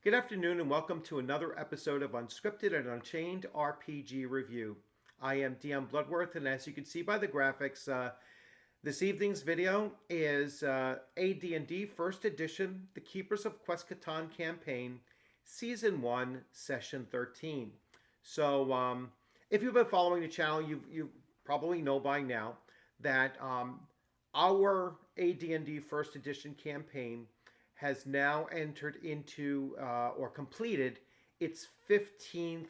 Good afternoon and welcome to another episode of Unscripted and Unchained RPG Review. I am DM Bluddworth, and as you can see by the graphics, this evening's video is AD&D First Edition, The Keepers of Quasqueton Campaign, Season 1, Session 13. So, if you've been following the channel, you probably know by now that our AD&D First Edition campaign has now entered into or completed its 15th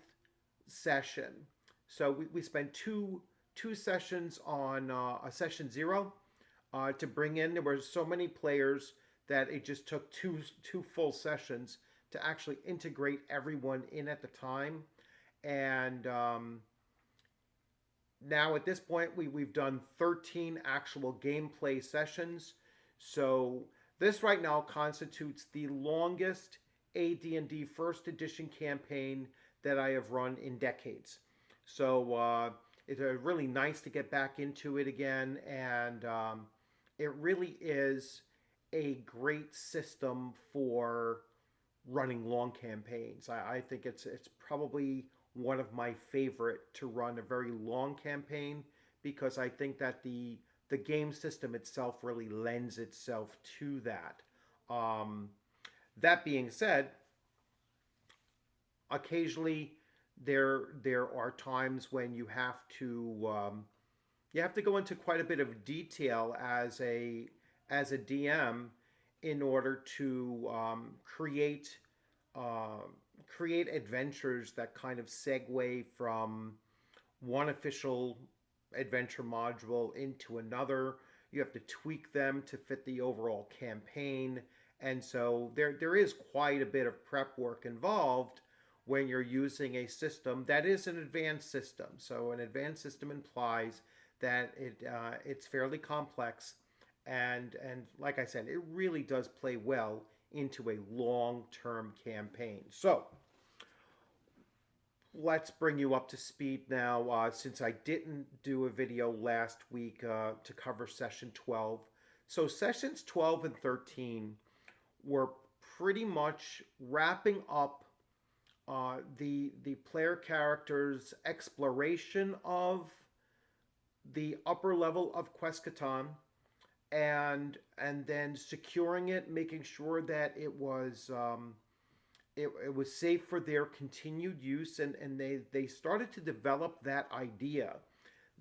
session. So we spent two sessions on a session 0 to bring in. There were so many players that it just took two full sessions to actually integrate everyone in at the time. And now at this point, we've done 13 actual gameplay sessions. So this right now constitutes the longest AD&D First Edition campaign that I have run in decades. So it's really nice to get back into it again, and it really is a great system for running long campaigns. I think it's probably one of my favorite to run a very long campaign, because I think that the game system itself really lends itself to that. Um, that being said, occasionally there are times when you have to go into quite a bit of detail as a DM in order to create adventures that kind of segue from one official adventure module into another. You have to tweak them to fit the overall campaign. And so there is quite a bit of prep work involved when you're using a system that is an advanced system. So an advanced system implies that it's fairly complex, and like I said, it really does play well into a long-term campaign. So let's bring you up to speed now, since I didn't do a video last week to cover session 12. So sessions 12 and 13 were pretty much wrapping up the player character's exploration of the upper level of Quasqueton, and then securing it, making sure that it was safe for their continued use, and they started to develop that idea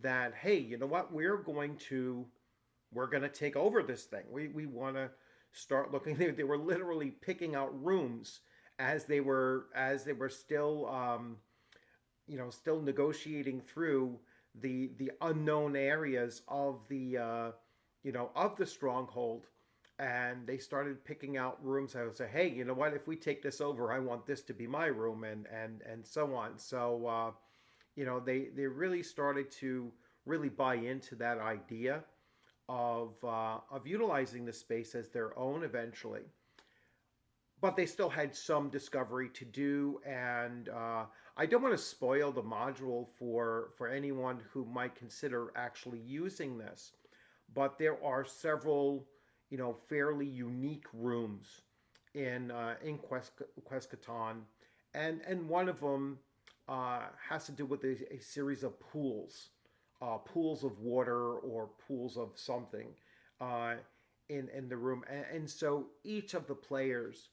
that, hey, you know what, we're going to take over this thing. We want to start looking. They were literally picking out rooms as they were still still negotiating through the unknown areas of the stronghold, and they started picking out rooms. I would say, hey, you know what, if we take this over, I want this to be my room, and so on. So they really started to really buy into that idea of utilizing the space as their own eventually. But they still had some discovery to do, and I don't want to spoil the module for anyone who might consider actually using this. But there are several, fairly unique rooms in Quasqueton, and one of them has to do with a series of pools of water or pools of something uh, in the room, and so each of the players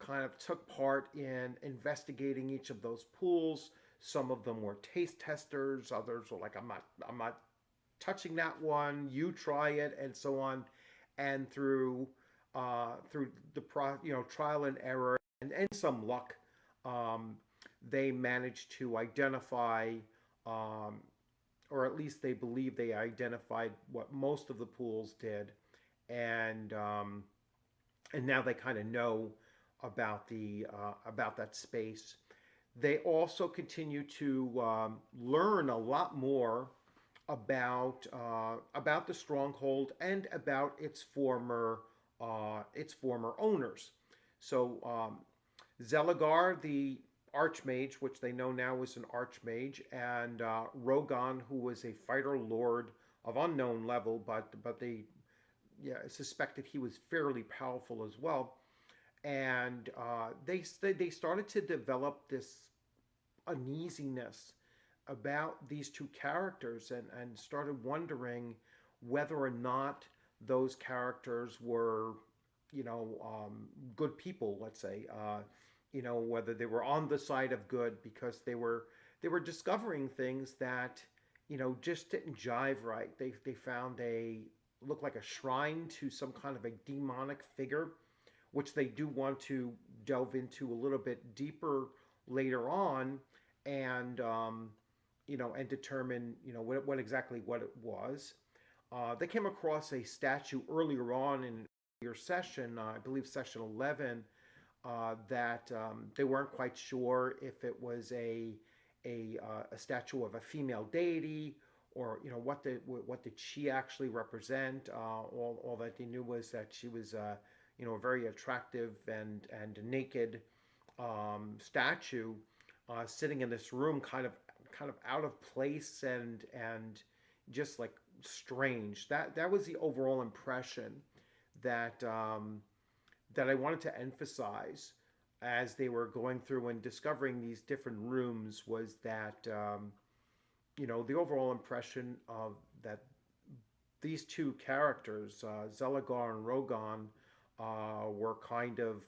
kind of took part in investigating each of those pools. Some of them were taste testers, others were like, I'm not touching that one, you try it, and so on. And through the trial and error, and some luck, um, they managed to identify, um, or at least they believe they identified what most of the pools did, and and now they kind of know about that space. They also continue to learn a lot more about the stronghold and about its former owners. So Zelagar, the archmage, which they know now is an archmage, and Rogan, who was a fighter lord of unknown level, but they suspected he was fairly powerful as well. and they started to develop this uneasiness about these two characters, and started wondering whether or not those characters were, good people, let's say, whether they were on the side of good, because they were discovering things that, just didn't jive right. They found a looked like a shrine to some kind of a demonic figure, which they do want to delve into a little bit deeper later on, and and determine what exactly what it was. They came across a statue earlier on in your session, I believe session 11, that they weren't quite sure if it was a statue of a female deity, or what did she actually represent. All that they knew was that she was a very attractive and naked statue, sitting in this room, kind of out of place, and just like strange. That was the overall impression that that I wanted to emphasize as they were going through and discovering these different rooms, was that the overall impression of that these two characters, Zelagar and Rogan, were kind of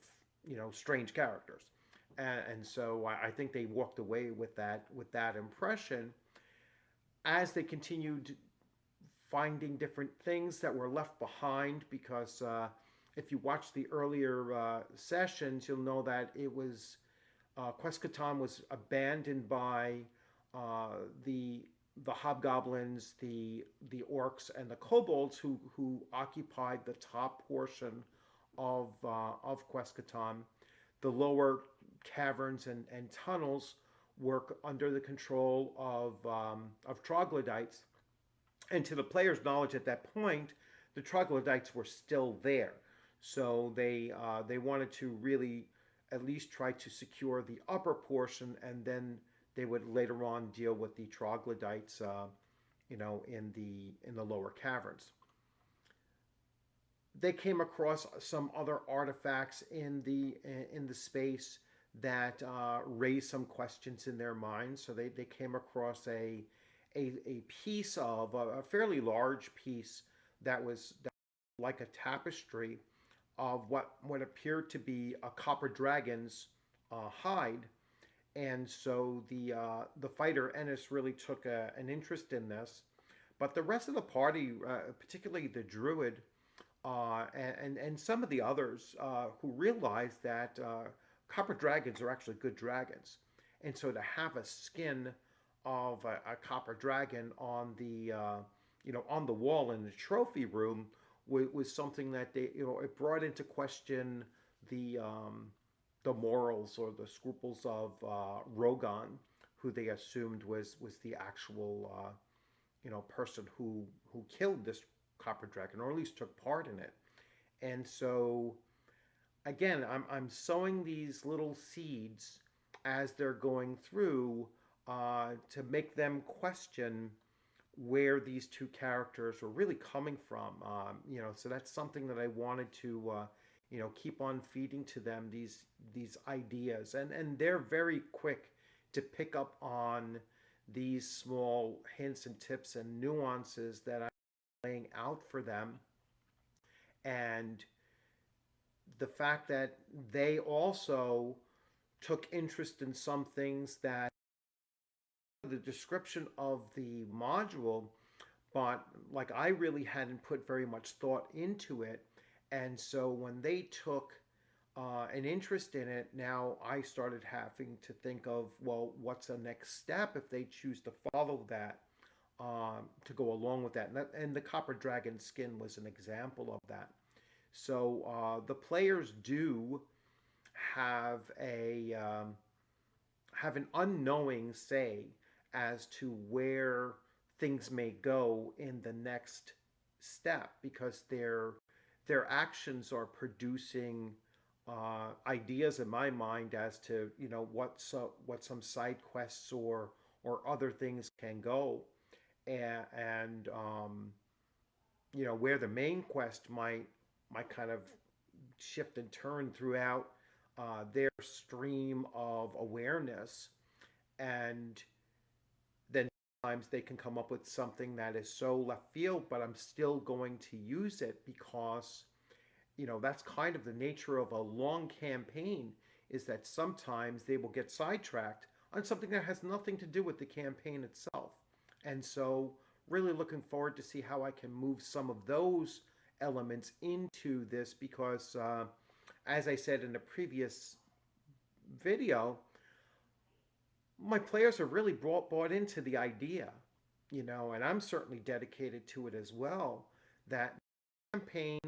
strange characters, and so I think they walked away with that impression as they continued finding different things that were left behind, because if you watch the earlier sessions, you'll know that it was Quasqueton was abandoned by the hobgoblins, the orcs, and the kobolds, who occupied the top portion of Quasqueton. The lower caverns and tunnels were under the control of troglodytes, and to the player's knowledge at that point, the troglodytes were still there. So they wanted to really at least try to secure the upper portion, and then they would later on deal with the troglodytes, in the lower caverns. They came across some other artifacts in the space that raised some questions in their minds. So they came across a piece of a fairly large piece that was like a tapestry of what appeared to be a copper dragon's hide. And so the fighter Ennis really took an interest in this, but the rest of the party, particularly the druid, and some of the others, who realized that copper dragons are actually good dragons, and so to have a skin of a copper dragon on the wall in the trophy room was something that it brought into question the morals or the scruples of Rogan, who they assumed was the actual person who killed this copper dragon, or at least took part in it. And so again, I'm sowing these little seeds as they're going through, to make them question where these two characters were really coming from. So that's something that I wanted to keep on feeding to them, these ideas, and they're very quick to pick up on these small hints and tips and nuances that I'm laying out for them, and the fact that they also took interest in some things that the description of the module, but like I really hadn't put very much thought into it. And so when they took an interest in it, now I started having to think of, well, what's the next step if they choose to follow that, to go along with that. And the Copper Dragon skin was an example of that. So the players do have have an unknowing say as to where things may go in the next step, because their actions are producing ideas in my mind as to what some side quests or other things can go, and where the main quest might kind of shift and turn throughout their stream of awareness, and then sometimes they can come up with something that is so left field, but I'm still going to use it because that's kind of the nature of a long campaign, is that sometimes they will get sidetracked on something that has nothing to do with the campaign itself. And so really looking forward to see how I can move some of those elements into this because as I said in the previous video, my players are really bought into the idea, and I'm certainly dedicated to it as well, that campaign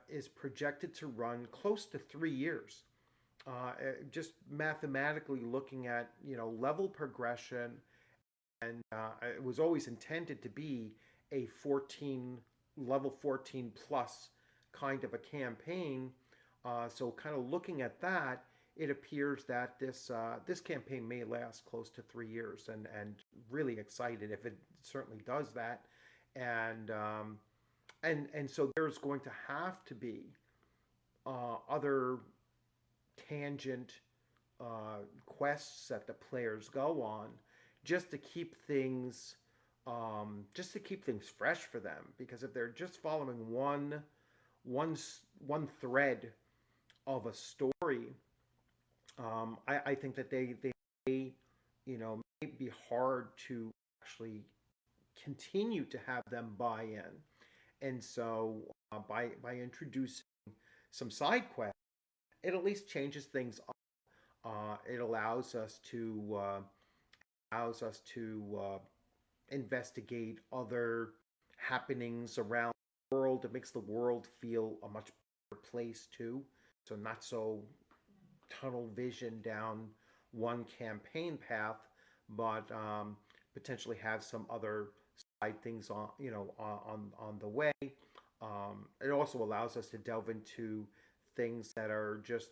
is projected to run close to 3 years. Just mathematically looking at level progression, and it was always intended to be a 14 level 14 plus kind of a campaign. So kind of looking at that, it appears that this campaign may last close to 3 years, and really excited if it certainly does that, and so there's going to have to be other tangent quests that the players go on just to keep things fresh for them, because if they're just following one thread of a story, I think that they may be hard to actually continue to have them buy in. And so by introducing some side quests, it at least changes things up. It allows us to investigate other happenings around the world. It makes the world feel a much better place too. So not so tunnel vision down one campaign path, but potentially have some other side things on the way. It also allows us to delve into things that are just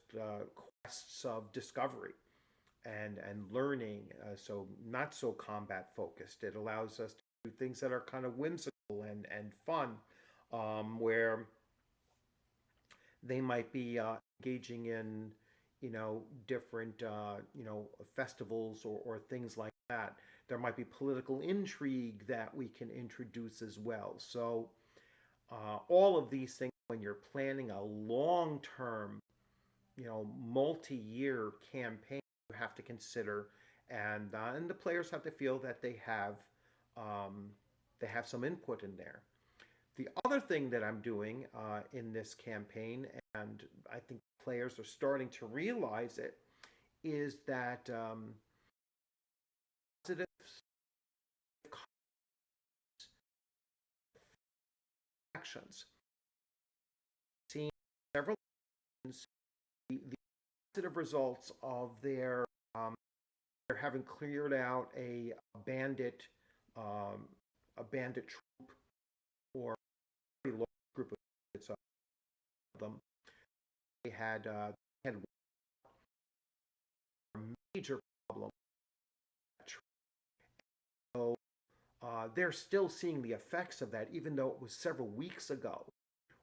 quests of discovery and learning, so not so combat focused. It allows us to do things that are kind of whimsical and fun, where they might be engaging in different festivals or things like that. There might be political intrigue that we can introduce as well. So all of these things, when you're planning a long-term, multi-year campaign, you have to consider, and the players have to feel that they have some input in there. The other thing that I'm doing in this campaign, and I think players are starting to realize it, is that positive actions. Seeing several the positive results of their having cleared out a bandit troop, or a large group of them. They had a major problem. So they're still seeing the effects of that, even though it was several weeks ago,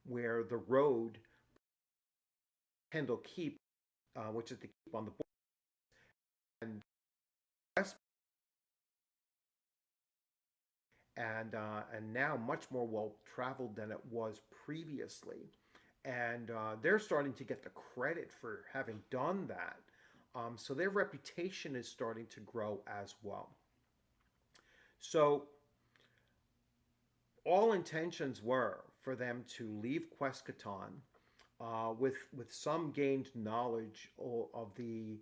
where the road, Kendall Keep, which is the keep on the border, and west, and now much more well traveled than it was previously, and they're starting to get the credit for having done that. So their reputation is starting to grow as well. So all intentions were for them to leave Quasqueton with some gained knowledge of the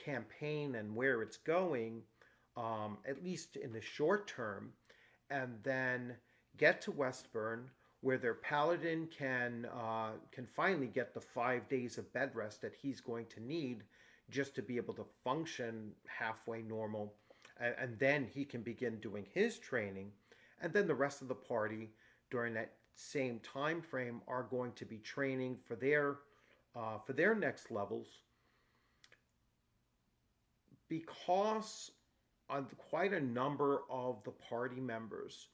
campaign and where it's going, at least in the short term, and then get to Westburn, where their paladin can finally get the 5 days of bed rest that he's going to need just to be able to function halfway normal, and then he can begin doing his training, and then the rest of the party during that same time frame are going to be training for their next levels, because quite a number of the party members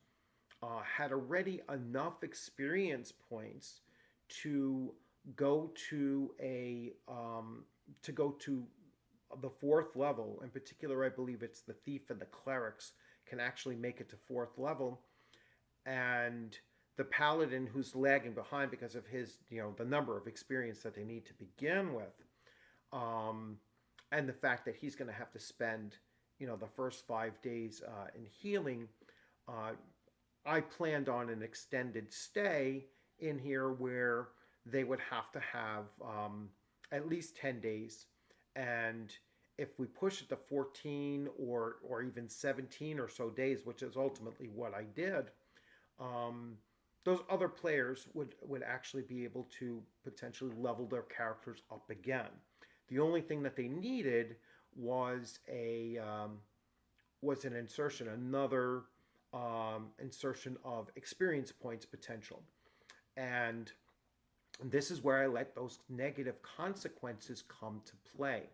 had already enough experience points to go to the fourth level. In particular, I believe it's the thief and the clerics can actually make it to fourth level, and the paladin who's lagging behind because of his, the number of experience that they need to begin with, and the fact that he's going to have to spend, the first 5 days in healing. I planned on an extended stay in here where they would have to have at least 10 days. And if we push it to 14 or even 17 or so days, which is ultimately what I did, those other players would actually be able to potentially level their characters up again. The only thing that they needed was was an insertion, another insertion of experience points potential. And this is where I let those negative consequences come to play.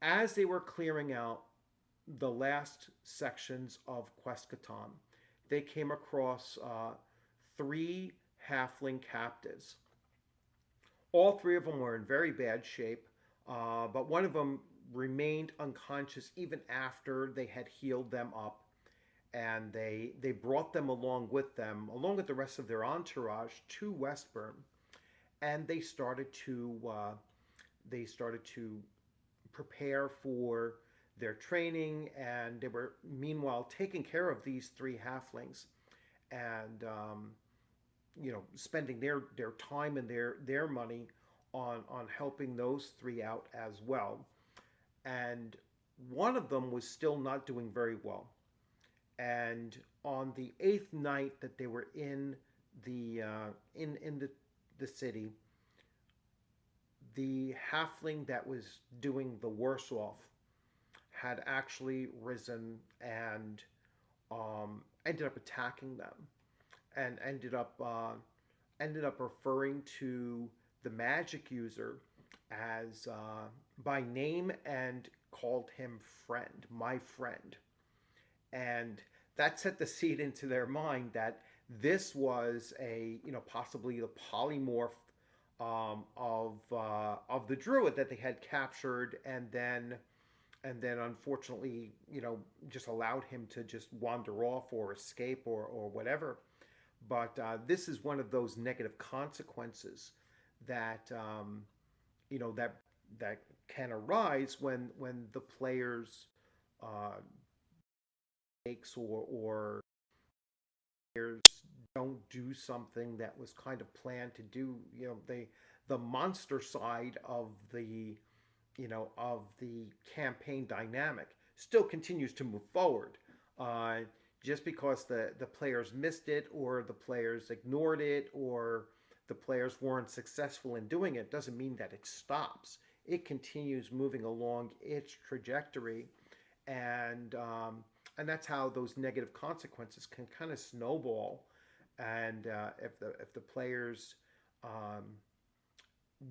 As they were clearing out the last sections of Quasqueton, they came across 3 halfling captives. All 3 of them were in very bad shape, but one of them remained unconscious even after they had healed them up. And they brought them along with them, along with the rest of their entourage, to Westburn, and they started to prepare for their training, and they were meanwhile taking care of these 3 halflings, and spending their time and their money on helping those 3 out as well. And one of them was still not doing very well. And on the 8th night that they were in the city, the halfling that was doing the worse off had actually risen and ended up attacking them, and ended up referring to the magic user as by name, and called him friend, my friend. And that set the seed into their mind that this was possibly the polymorph of the druid that they had captured, and then unfortunately just allowed him to just wander off or escape or whatever. But this is one of those negative consequences that that can arise when the players or players don't do something that was kind of planned to do. The monster side of the campaign dynamic still continues to move forward. Just because the players missed it, or the players ignored it, or the players weren't successful in doing it, doesn't mean that it stops. It continues moving along its trajectory, and that's how those negative consequences can kind of snowball. And if the players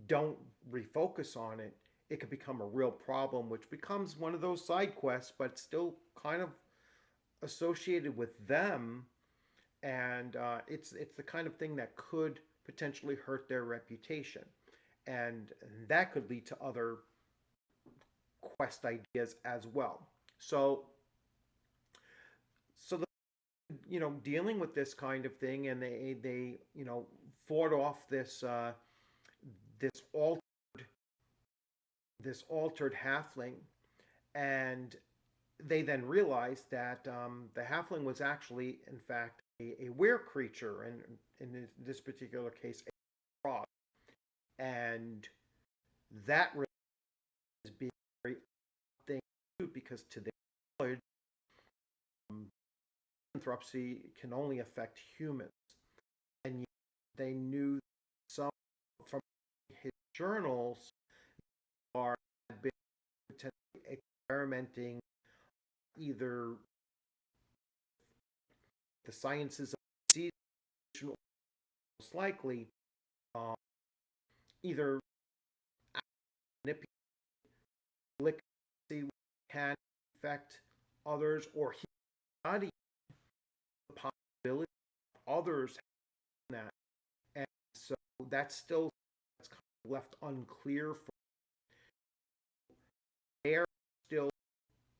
don't refocus on it, it could become a real problem, which becomes one of those side quests, but still kind of associated with them. And it's the kind of thing that could potentially hurt their reputation, and that could lead to other quest ideas as well. So dealing with this kind of thing, and they fought off this altered halfling, and they then realized that the halfling was actually, in fact, a were creature, and in this particular case, a frog, and that really is being a very thing too, because to their knowledge, lycanthropy can only affect humans, and yet they knew some from his journals are been potentially experimenting either the sciences of disease, or most likely either manipulate can affect others, or he not even the possibility of others having that that's still that's kind of left unclear. For they're still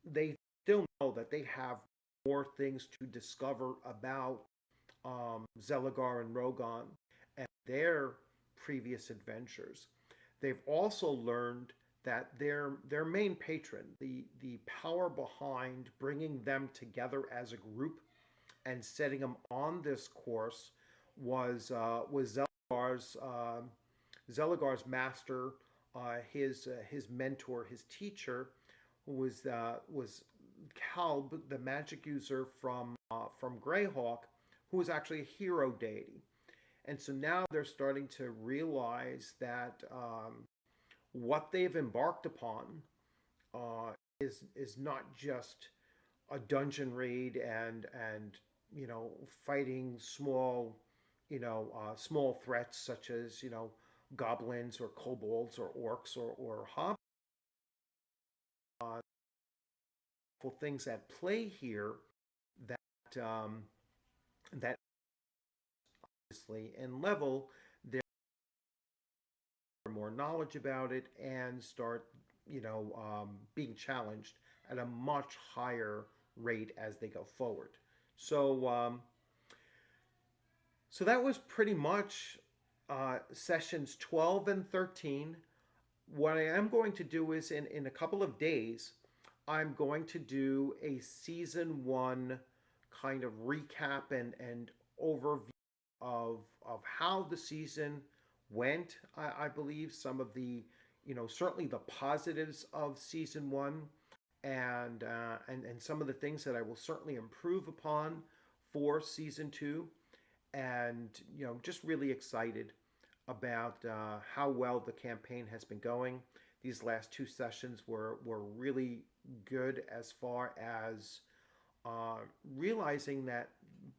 they still know that they have more things to discover about Zelagar and Rogan and their previous adventures. They've also learned that their main patron, the power behind bringing them together as a group and setting them on this course was Zelagar's master, his mentor, his teacher, who was Kalb, the magic user from Greyhawk, who was actually a hero deity. And so now they're starting to realize that what they've embarked upon is not just a dungeon raid and fighting small small threats such as goblins or kobolds or orcs or hobgoblins. Things at play here that that obviously and level there more knowledge about it and start being challenged at a much higher rate as they go forward. So that was pretty much sessions 12 and 13. What I am going to do is in a couple of days, I'm going to do a season 1 kind of recap and overview of how the season went. I believe some of the, certainly the positives of season 1 and some of the things that I will certainly improve upon for season 2. And, just really excited about how well the campaign has been going. These last 2 sessions were really good as far as realizing that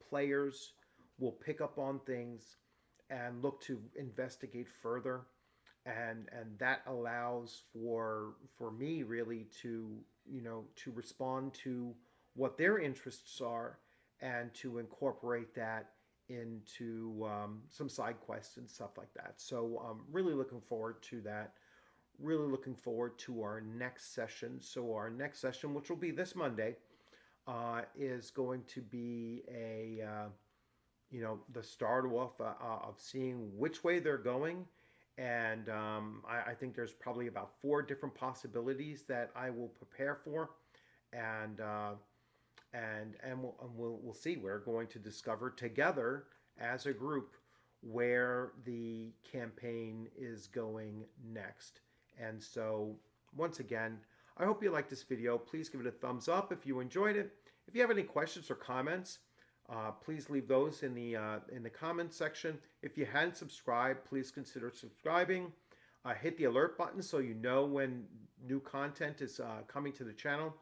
players will pick up on things and look to investigate further, and that allows for me really to to respond to what their interests are and to incorporate that into some side quests and stuff like that. So I'm really looking forward to that. Really looking forward to our next session. So our next session, which will be this Monday, is going to be the start off of seeing which way they're going. And I think there's probably about 4 different possibilities that I will prepare for. And we'll see. We're going to discover together as a group where the campaign is going next. And so once again, I hope you liked this video. Please give it a thumbs up if you enjoyed it. If you have any questions or comments, please leave those in the comments section. If you hadn't subscribed, please consider subscribing. Hit the alert button so you know when new content is coming to the channel.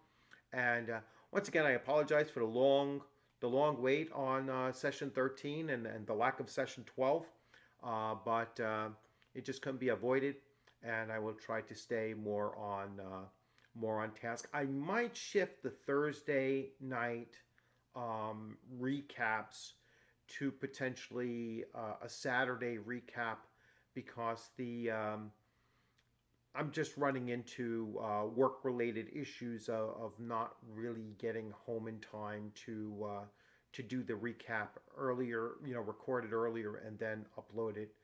And once again, I apologize for the long wait on session 13 and the lack of session 12, but it just couldn't be avoided, and I will try to stay more on task. I might shift the Thursday night recaps to potentially a Saturday recap because I'm just running into work-related issues of not really getting home in time to do the recap earlier, record it earlier and then upload it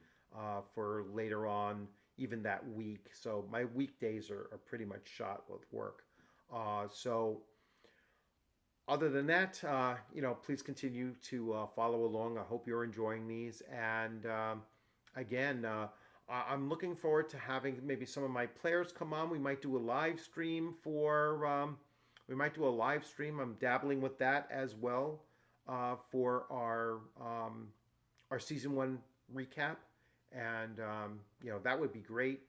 for later on, even that week. So my weekdays are pretty much shot with work. So other than that, please continue to follow along. I hope you're enjoying these. And again, I'm looking forward to having maybe some of my players come on. We might do a live stream I'm dabbling with that as well for our season 1 recap. And that would be great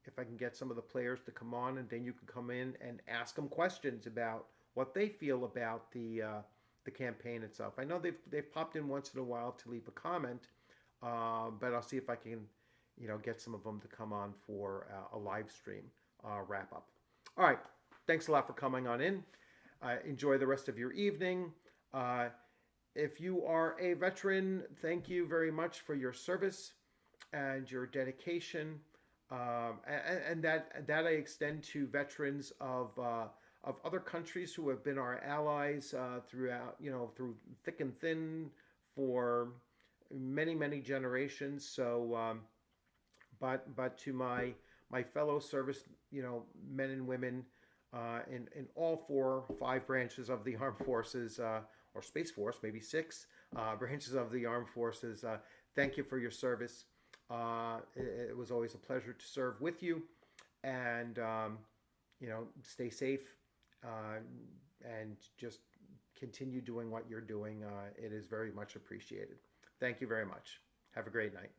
if I can get some of the players to come on, and then you can come in and ask them questions about what they feel about the campaign itself. I know they've popped in once in a while to leave a comment, but I'll see if I can get some of them to come on for a live stream wrap up. All right, thanks a lot for coming on in. Enjoy the rest of your evening. If you are a veteran, thank you very much for your service. and your dedication, and that I extend to veterans of other countries who have been our allies throughout, through thick and thin for many generations. So, but to my fellow service, men and women in all 4 or 5 branches of the armed forces, or Space Force, maybe 6 branches of the armed forces. Thank you for your service. It was always a pleasure to serve with you, and stay safe, and just continue doing what you're doing. It is very much appreciated. Thank you very much. Have a great night.